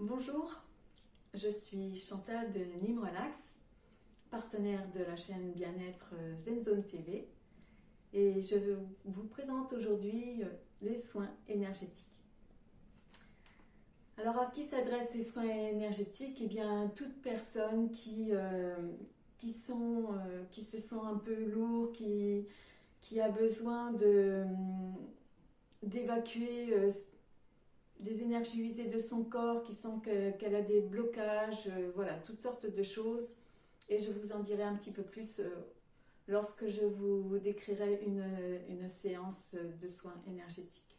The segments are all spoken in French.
Bonjour, je suis Chantal de Nîmes Relax, partenaire de la chaîne Bien-être ZenZone TV et je vous présente aujourd'hui les soins énergétiques. Alors à qui s'adressent ces soins énergétiques? Eh bien toute personne qui se sent un peu lourd, qui a besoin d'évacuer des énergies usées de son corps, qui sent qu'elle a des blocages, voilà, toutes sortes de choses. Et je vous en dirai un petit peu plus lorsque je vous décrirai une séance de soins énergétiques.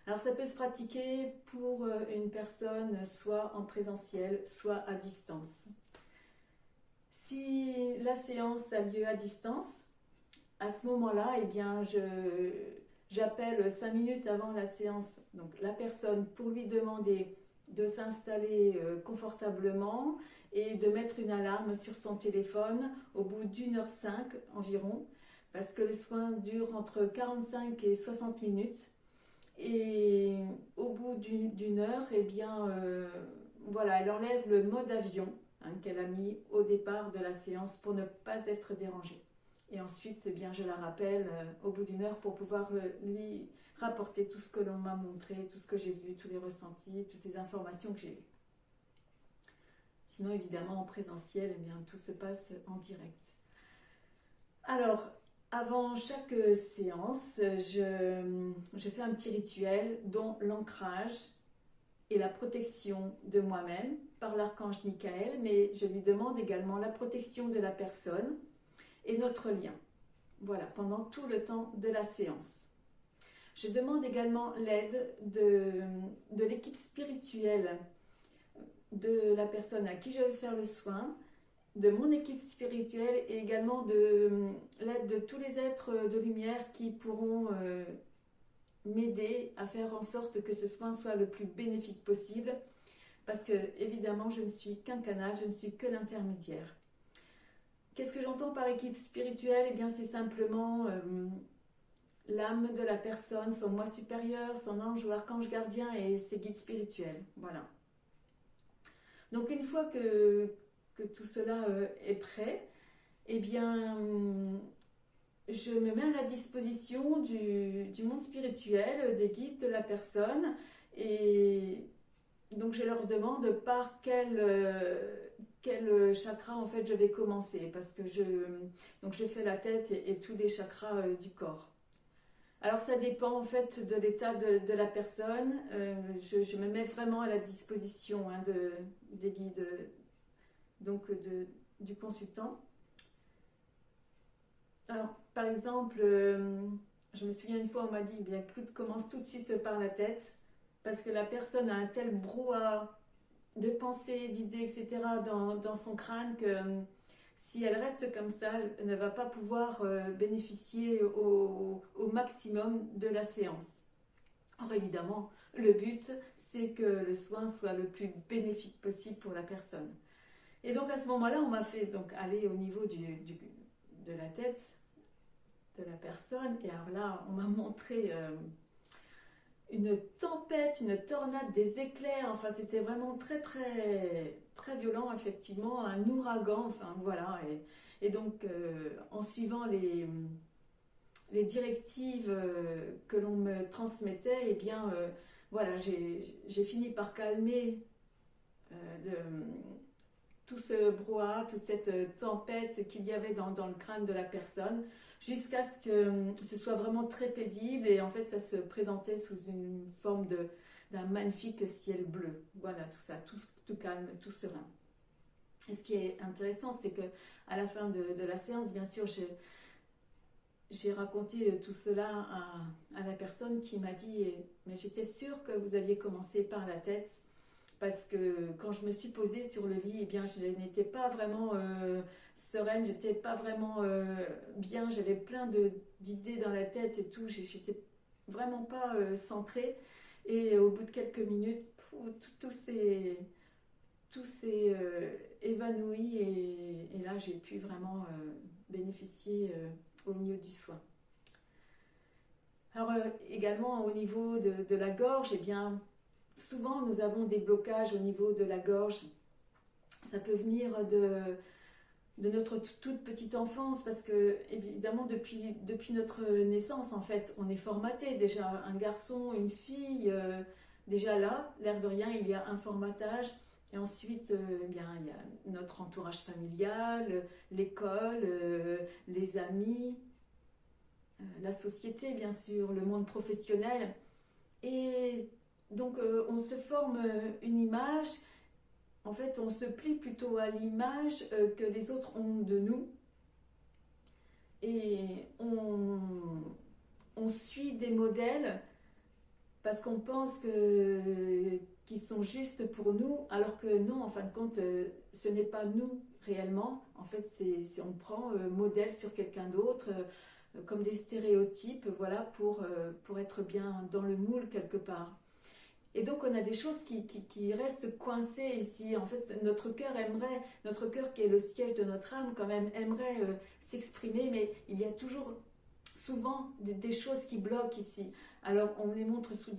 Alors ça peut se pratiquer pour une personne soit en présentiel, soit à distance. Si la séance a lieu à distance, à ce moment-là, eh bien, j'appelle 5 minutes avant la séance donc la personne pour lui demander de s'installer confortablement et de mettre une alarme sur son téléphone au bout d'1h05 environ, parce que le soin dure entre 45 et 60 minutes. Et au bout d'une heure, eh bien, voilà, elle enlève le mode avion qu'elle a mis au départ de la séance pour ne pas être dérangée. Et ensuite, eh bien, je la rappelle au bout d'une heure pour pouvoir lui rapporter tout ce que l'on m'a montré, tout ce que j'ai vu, tous les ressentis, toutes les informations que j'ai eues. Sinon, évidemment, en présentiel, eh bien, tout se passe en direct. Alors, avant chaque séance, je fais un petit rituel dont l'ancrage et la protection de moi-même par l'archange Michael, mais je lui demande également la protection de la personne et notre lien. Voilà, pendant tout le temps de la séance. Je demande également l'aide de l'équipe spirituelle de la personne à qui je vais faire le soin, de mon équipe spirituelle et également de l'aide de tous les êtres de lumière qui pourront m'aider à faire en sorte que ce soin soit le plus bénéfique possible, parce que évidemment je ne suis qu'un canal, je ne suis que l'intermédiaire. Qu'est-ce que j'entends par équipe spirituelle? Eh bien c'est simplement l'âme de la personne, son moi supérieur, son ange ou archange gardien et ses guides spirituels. Voilà. Donc une fois que tout cela est prêt, eh bien je me mets à la disposition du monde spirituel, des guides de la personne, et donc je leur demande par quel chakra en fait je vais commencer, parce que je fais la tête et tous les chakras du corps. Alors ça dépend en fait de l'état de la personne. Je me mets vraiment à la disposition des guides, donc du consultant. Alors par exemple, je me souviens une fois on m'a dit, bien écoute, commence tout de suite par la tête, parce que la personne a un tel brouhaha de pensées, d'idées, etc. dans son crâne que si elle reste comme ça, elle ne va pas pouvoir bénéficier au maximum de la séance. Or évidemment, le but, c'est que le soin soit le plus bénéfique possible pour la personne. Et donc à ce moment-là, on m'a fait donc aller au niveau de la tête de la personne. Et alors là, on m'a montré une tempête, une tornade, des éclairs, enfin c'était vraiment très très très violent effectivement, un ouragan, enfin voilà, et donc en suivant les directives que l'on me transmettait, et eh bien voilà, j'ai fini par calmer euh, le, tout ce brouhaha, toute cette tempête qu'il y avait dans le crâne de la personne, jusqu'à ce que ce soit vraiment très paisible, et en fait ça se présentait sous une forme d'un magnifique ciel bleu. Voilà, tout ça, tout calme, tout serein. Et ce qui est intéressant, c'est que à la fin de la séance, bien sûr, j'ai raconté tout cela à la personne qui m'a dit « Mais j'étais sûre que vous aviez commencé par la tête ». Parce que quand je me suis posée sur le lit, eh bien, je n'étais pas vraiment sereine, j'étais pas vraiment bien, j'avais plein d'idées dans la tête et tout, j'étais vraiment pas centrée. Et au bout de quelques minutes, tout s'est évanoui, et là j'ai pu vraiment bénéficier au mieux du soin. Alors également au niveau de la gorge, eh bien, souvent nous avons des blocages au niveau de la gorge. Ça peut venir de notre toute petite enfance, parce que évidemment depuis notre naissance, en fait, on est formaté. Déjà un garçon, une fille, déjà là, l'air de rien, il y a un formatage. Et ensuite, bien, il y a notre entourage familial, l'école, les amis, la société, bien sûr, le monde professionnel. Et donc, on se forme une image. En fait, on se plie plutôt à l'image que les autres ont de nous. Et on suit des modèles parce qu'on pense qu'ils sont justes pour nous, alors que non, en fin de compte, ce n'est pas nous réellement. En fait, on prend modèle sur quelqu'un d'autre, comme des stéréotypes, voilà, pour être bien dans le moule quelque part. Et donc on a des choses qui restent coincées ici. En fait, notre cœur qui est le siège de notre âme quand même, aimerait s'exprimer, mais il y a toujours souvent des choses qui bloquent ici. Alors on les montre sous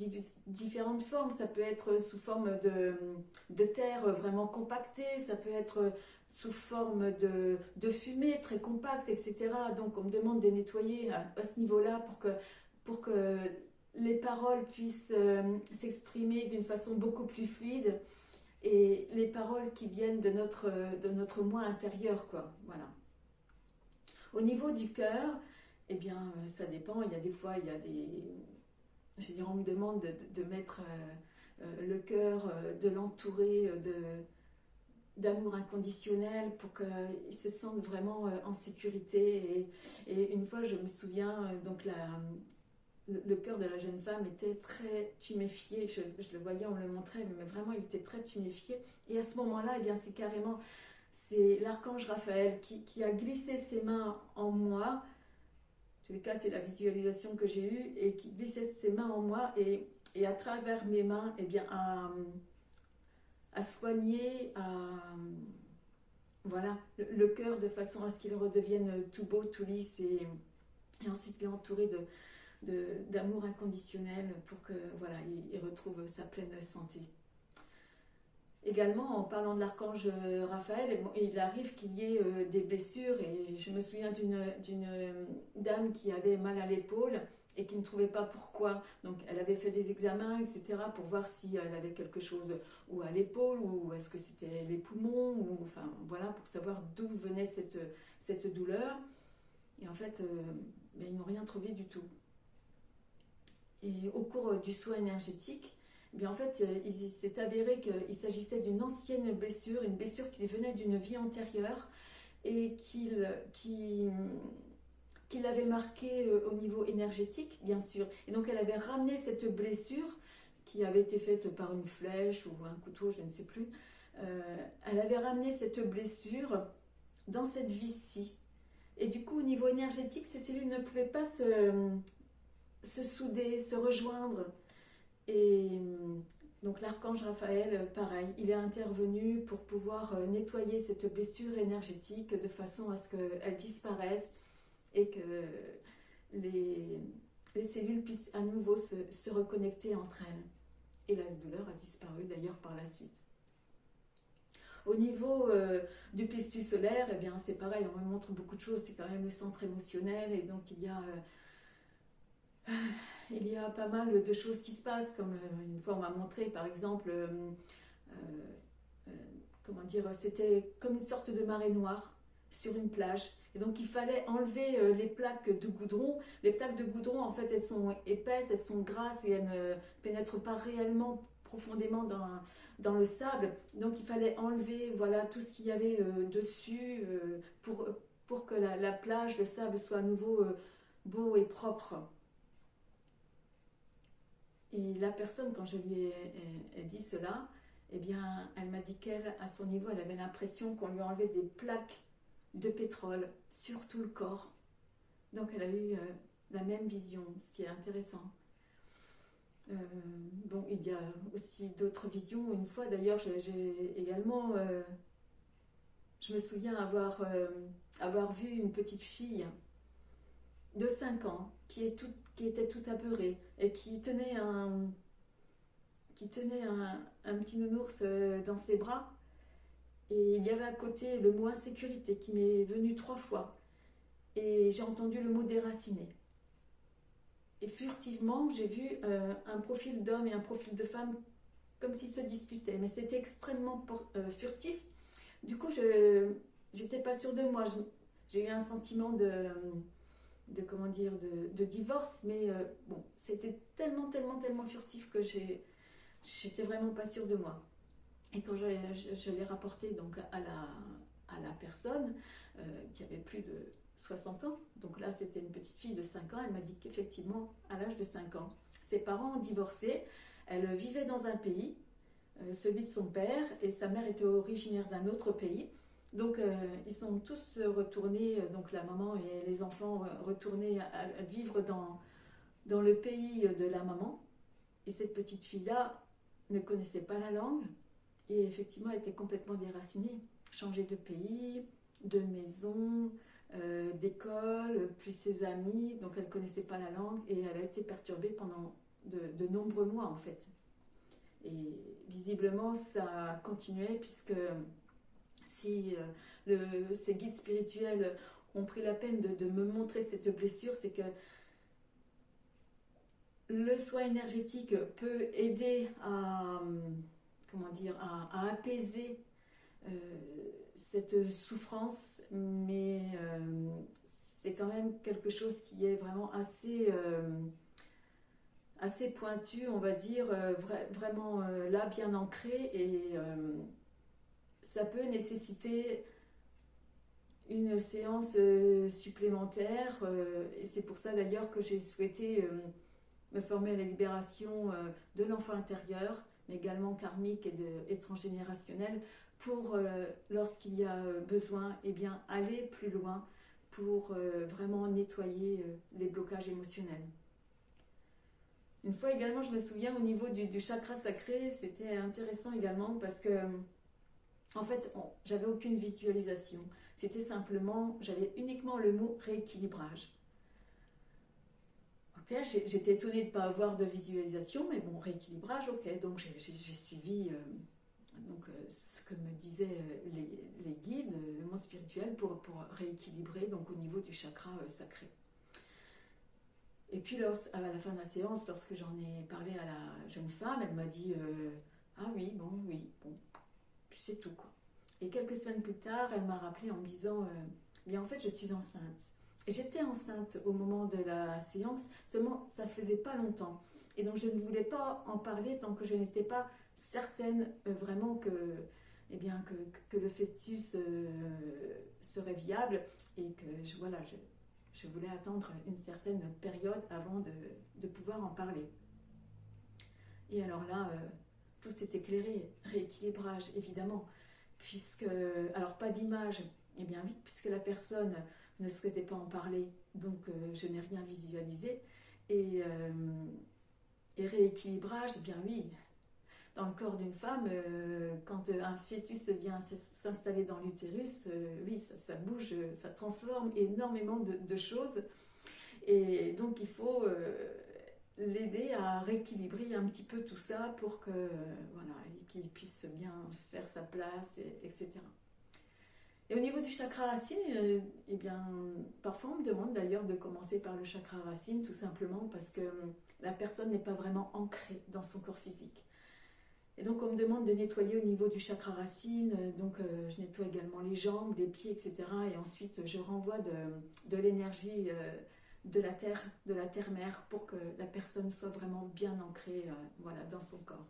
différentes formes. Ça peut être sous forme de terre vraiment compactée, ça peut être sous forme de fumée très compacte, etc. Donc on me demande de nettoyer à ce niveau-là pour que les paroles puissent s'exprimer d'une façon beaucoup plus fluide, et les paroles qui viennent de notre moi intérieur, quoi. Voilà. Au niveau du cœur, eh bien, ça dépend. Il y a des fois, il y a des... Je veux dire, on me demande de mettre le cœur, de l'entourer d'amour inconditionnel pour qu'ils se sentent vraiment en sécurité. Et une fois, je me souviens, donc le cœur de la jeune femme était très tuméfié. Je le voyais, on me le montrait, mais vraiment, il était très tuméfié. Et à ce moment-là, eh bien, c'est l'archange Raphaël qui a glissé ses mains en moi. En tous les cas, c'est la visualisation que j'ai eue, et qui glissait ses mains en moi, et à travers mes mains, eh bien, à soigner, voilà, le cœur, de façon à ce qu'il redevienne tout beau, tout lisse, et ensuite l'entourer d'amour inconditionnel pour que voilà, il retrouve sa pleine santé. Également, en parlant de l'archange Raphaël, il arrive qu'il y ait des blessures, et je me souviens d'une dame qui avait mal à l'épaule et qui ne trouvait pas pourquoi. Donc elle avait fait des examens, etc., pour voir si elle avait quelque chose ou à l'épaule, ou est-ce que c'était les poumons, ou enfin voilà, pour savoir d'où venait cette douleur. Et en fait, ils n'ont rien trouvé du tout. Et au cours du soin énergétique, en fait, il s'est avéré qu'il s'agissait d'une ancienne blessure, une blessure qui venait d'une vie antérieure, et qui l'avait marquée au niveau énergétique, bien sûr. Et donc elle avait ramené cette blessure qui avait été faite par une flèche ou un couteau, je ne sais plus. Elle avait ramené cette blessure dans cette vie-ci. Et du coup, au niveau énergétique, ces cellules ne pouvaient pas se souder, se rejoindre. Et donc l'archange Raphaël, pareil, il est intervenu pour pouvoir nettoyer cette blessure énergétique de façon à ce qu'elle disparaisse, et que les cellules puissent à nouveau se reconnecter entre elles. Et la douleur a disparu d'ailleurs par la suite. Au niveau du plexus solaire, eh bien c'est pareil, on me montre beaucoup de choses, c'est quand même le centre émotionnel, et donc il y a pas mal de choses qui se passent, comme une fois on m'a montré par exemple, comment dire, c'était comme une sorte de marée noire sur une plage. Et donc il fallait enlever les plaques de goudron. Les plaques de goudron, en fait, elles sont épaisses, elles sont grasses, et elles ne pénètrent pas réellement profondément dans le sable. Donc il fallait enlever, voilà, tout ce qu'il y avait dessus, pour que la plage, le sable soit à nouveau beau et propre. Et la personne, quand je lui ai dit cela, eh bien, elle m'a dit qu'elle, à son niveau, elle avait l'impression qu'on lui enlevait des plaques de pétrole sur tout le corps. Donc elle a eu la même vision, ce qui est intéressant. Bon, il y a aussi d'autres visions. Une fois d'ailleurs, j'ai également, je me souviens avoir vu une petite fille de 5 ans qui était toute apeurée, et qui qui tenait un petit nounours dans ses bras. Et il y avait à côté le mot insécurité qui m'est venu 3 fois. Et j'ai entendu le mot déraciné. Et furtivement, j'ai vu un profil d'homme et un profil de femme comme s'ils se disputaient. Mais c'était extrêmement furtif. Du coup, je n'étais pas sûre de moi. J'ai eu un sentiment comment dire, de divorce. Mais bon, c'était tellement furtif que j'étais vraiment pas sûre de moi. Et quand je l'ai rapporté donc à la personne qui avait plus de 60 ans, donc là c'était une petite fille de 5 ans, elle m'a dit qu'effectivement à l'âge de 5 ans, ses parents ont divorcé, elle vivait dans un pays, celui de son père, et sa mère était originaire d'un autre pays. Donc ils sont tous retournés, donc la maman et les enfants retournés à vivre dans le pays de la maman. Et cette petite fille-là ne connaissait pas la langue, et effectivement, elle était complètement déracinée. Changer de pays, de maison, d'école, puis ses amis. Donc elle ne connaissait pas la langue et elle a été perturbée pendant de nombreux mois en fait. Et visiblement, ça a continué puisque si ces guides spirituels ont pris la peine de me montrer cette blessure, c'est que le soin énergétique peut aider à comment dire, à apaiser cette souffrance, mais c'est quand même quelque chose qui est vraiment assez pointu, on va dire, vraiment là, bien ancré, et ça peut nécessiter une séance supplémentaire, et c'est pour ça d'ailleurs que j'ai souhaité me former à la libération de l'enfant intérieur, mais également karmique et transgénérationnel, pour lorsqu'il y a besoin, eh bien, aller plus loin pour vraiment nettoyer les blocages émotionnels. Une fois également, je me souviens au niveau du chakra sacré, c'était intéressant également parce que en fait, j'avais aucune visualisation. C'était simplement, j'avais uniquement le mot rééquilibrage. J'étais étonnée de ne pas avoir de visualisation, mais bon, rééquilibrage, ok. Donc j'ai suivi ce que me disaient les guides, le monde spirituel, pour rééquilibrer donc, au niveau du chakra sacré. Et puis à la fin de la séance, lorsque j'en ai parlé à la jeune femme, elle m'a dit ah oui, bon, c'est tout quoi. Et quelques semaines plus tard, elle m'a rappelé en me disant bien en fait je suis enceinte. Et j'étais enceinte au moment de la séance, seulement ça faisait pas longtemps. Et donc je ne voulais pas en parler tant que je n'étais pas certaine vraiment eh bien, que le fœtus serait viable et que je voulais attendre une certaine période avant de pouvoir en parler. Et alors là, tout s'est éclairé, rééquilibrage évidemment, puisque, alors pas d'image, eh bien oui, puisque la personne ne souhaitait pas en parler, donc je n'ai rien visualisé. Et rééquilibrage, eh bien oui, dans le corps d'une femme, quand un fœtus vient s'installer dans l'utérus, oui, ça bouge, ça transforme énormément de choses. Et donc il faut l'aider à rééquilibrer un petit peu tout ça pour que voilà, qu'il puisse bien faire sa place, etc. Et au niveau du chakra racine, eh bien, parfois on me demande d'ailleurs de commencer par le chakra racine, tout simplement parce que la personne n'est pas vraiment ancrée dans son corps physique. Et donc on me demande de nettoyer au niveau du chakra racine, donc je nettoie également les jambes, les pieds, etc. Et ensuite je renvoie de l'énergie de la terre-mère pour que la personne soit vraiment bien ancrée voilà, dans son corps.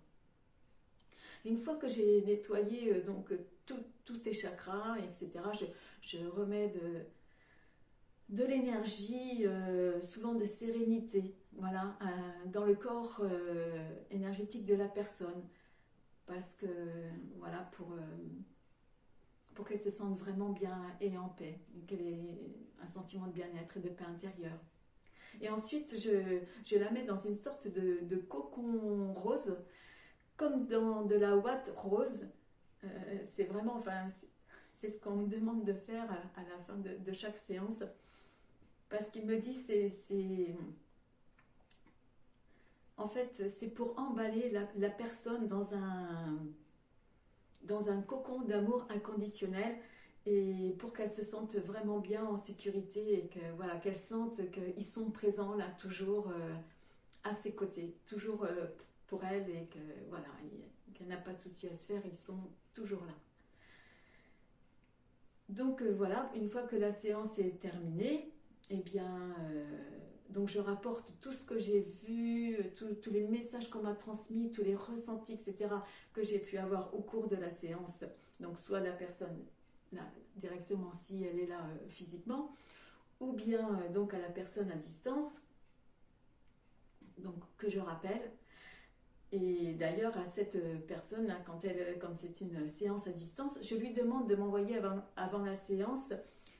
Une fois que j'ai nettoyé tous ces chakras, etc., je remets de l'énergie, souvent de sérénité, voilà, dans le corps énergétique de la personne, parce que voilà, pour qu'elle se sente vraiment bien et en paix, qu'elle ait un sentiment de bien-être et de paix intérieure. Et ensuite, je la mets dans une sorte de cocon rose, comme dans de la ouate rose. C'est vraiment, enfin, c'est ce qu'on me demande de faire à la fin de chaque séance. Parce qu'il me dit, En fait, c'est pour emballer la personne dans un cocon d'amour inconditionnel et pour qu'elle se sente vraiment bien en sécurité et que voilà, qu'elle sente qu'ils sont présents là toujours à ses côtés, toujours pour elle et que voilà, qu'elle n'a pas de souci à se faire, ils sont toujours là. Donc voilà, une fois que la séance est terminée, eh bien, donc je rapporte tout ce que j'ai vu, tous les messages qu'on m'a transmis, tous les ressentis, etc., que j'ai pu avoir au cours de la séance. Donc soit la personne là, directement si elle est là physiquement, ou bien donc à la personne à distance, donc que je rappelle. Et d'ailleurs, à cette personne, là, quand c'est une séance à distance, je lui demande de m'envoyer avant la séance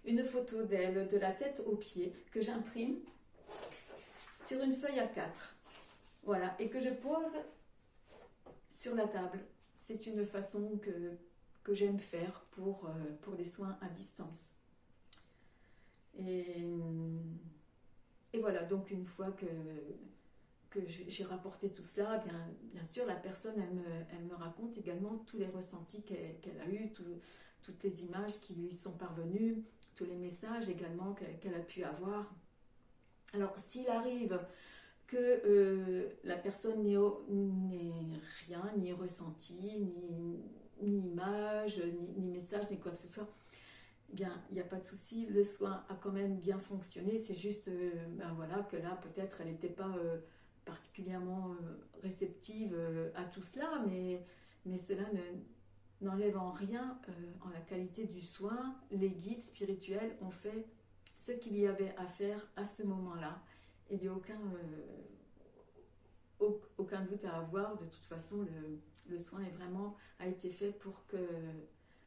une photo d'elle, de la tête aux pieds, que j'imprime sur une feuille A4. Voilà, et que je pose sur la table. C'est une façon que j'aime faire pour les soins à distance. Et, et voilà, donc une fois que j'ai rapporté tout cela, bien sûr, la personne, elle me raconte également tous les ressentis qu'elle a eus, toutes les images qui lui sont parvenues, tous les messages également qu'elle a pu avoir. Alors, s'il arrive que la personne n'ait rien, ni ressenti, ni image, ni message, ni quoi que ce soit, eh bien, il n'y a pas de souci, le soin a quand même bien fonctionné, c'est juste ben voilà, que là, peut-être, elle n'était pas particulièrement réceptive à tout cela, mais cela n'enlève en rien en la qualité du soin. Les guides spirituels ont fait ce qu'il y avait à faire à ce moment-là. Il n'y a aucun doute à avoir. De toute façon, le soin a été fait pour que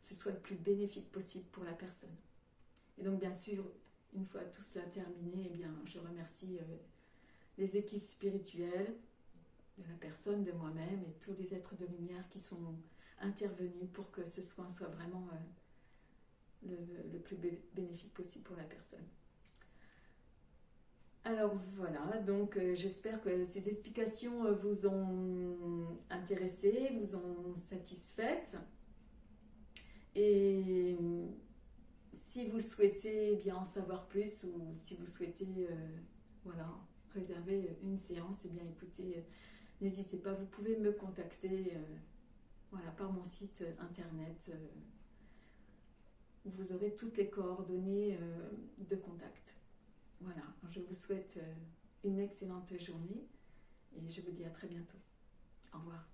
ce soit le plus bénéfique possible pour la personne. Et donc, bien sûr, une fois tout cela terminé, eh bien, je remercie les équipes spirituelles, de la personne, de moi-même et tous les êtres de lumière qui sont intervenus pour que ce soin soit vraiment le plus bénéfique possible pour la personne. Alors voilà, donc j'espère que ces explications vous ont intéressé, vous ont satisfaite. Et si vous souhaitez bien en savoir plus ou si vous souhaitez voilà, réserver une séance, eh bien écoutez, n'hésitez pas, vous pouvez me contacter voilà, par mon site internet où vous aurez toutes les coordonnées de contact. Voilà, je vous souhaite une excellente journée et je vous dis à très bientôt. Au revoir.